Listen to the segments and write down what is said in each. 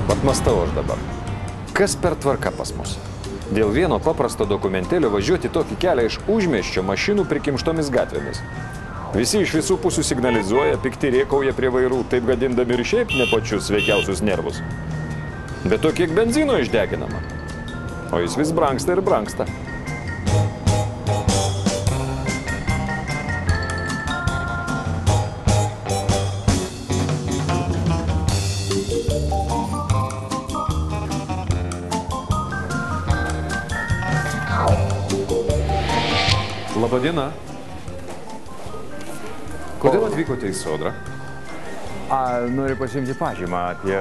Vat mąstau aš dabar. Kas per tvarka pas mus? Dėl vieno paprasto dokumentėlio važiuoti tokį kelią iš užmiesčio mašinų prikimštomis gatvėmis. Visi iš visų pusių signalizuoja, pikti rėkauja prie vairų, taip gadindami ir šiaip ne pačius sveikiausius nervus. Bet to kiek benzino išdeginama. O jis vis brangsta ir brangsta. Labadiena. Kodėl atvykote į sodrą? Noriu pasiimti pažymą apie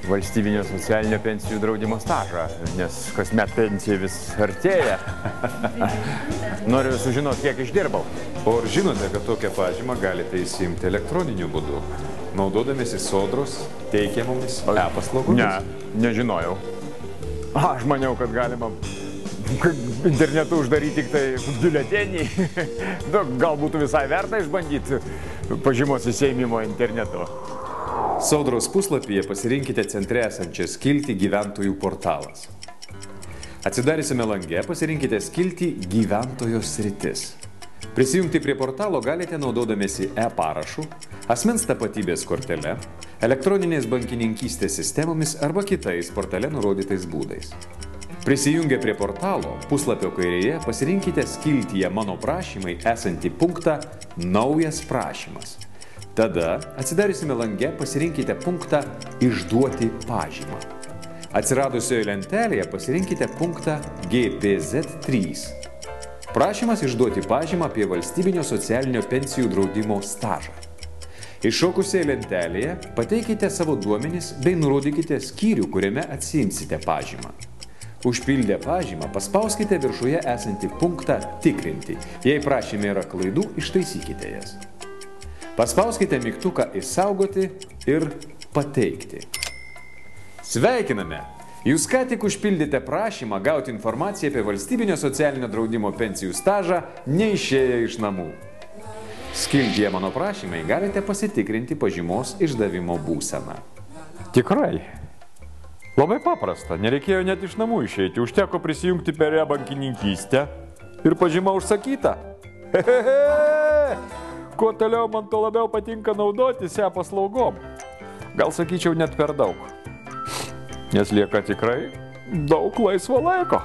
valstybinio socialinio pensijų draudimo stažą, nes kasmet pensija vis artėja. Noriu sužinoti, kiek išdirbau. O ar žinote, kad tokią pažymą galite įsiimti elektroniniu būdu, naudodamiesi sodros teikiamomis e-paslaugomis? Ne, nežinojau. Aš maniau, kad galima internetu uždaryti tik tai biuletenį. Gal būtų visai verta išbandyti pažymos įsiėmimo internetu. Sodros puslapyje pasirinkite centre esančią skiltį gyventojų portalas. Atsidarysime lange, pasirinkite skiltį gyventojo sritis. Prisijungti prie portalo galite naudodamiesi e-parašu, asmens tapatybės kortele, elektroninės bankininkystės sistemomis arba kitais portale nurodytais būdais. Prisijungę prie portalo, puslapio kairėje pasirinkite skiltyje Mano prašymai esantį punktą Naujas prašymas. Tada, atsidarysime lange, pasirinkite punktą Išduoti pažymą. Atsiradusioje lentelėje pasirinkite punktą GPZ3. Prašymas išduoti pažymą apie valstybinio socialinio pensijų draudimo stažą. Iššokusioje lentelėje pateikite savo duomenis bei nurodykite skyrių, kuriame atsiimsite pažymą. Užpildę pažymą paspauskite viršuje esantį punktą Tikrinti. Jei prašyme yra klaidų, ištaisykite jas. Paspauskite mygtuką Išsaugoti ir Pateikti. Sveikiname! Jūs ką tik užpildėte prašymą gauti informaciją apie valstybinio socialinio draudimo pensijų stažą, neišėję iš namų. Skiltyje Mano prašymai galite pasitikrinti pažymos išdavimo būseną. Tikrai. Labai paprasta, nereikėjo net iš namų išeiti, užteko prisijungti per e-bankininkystę ir pažyma užsakyta. Kuo toliau man to labiau patinka naudotis e-paslaugom. Gal sakyčiau net per daug, nes lieka tikrai daug laisvo laiko.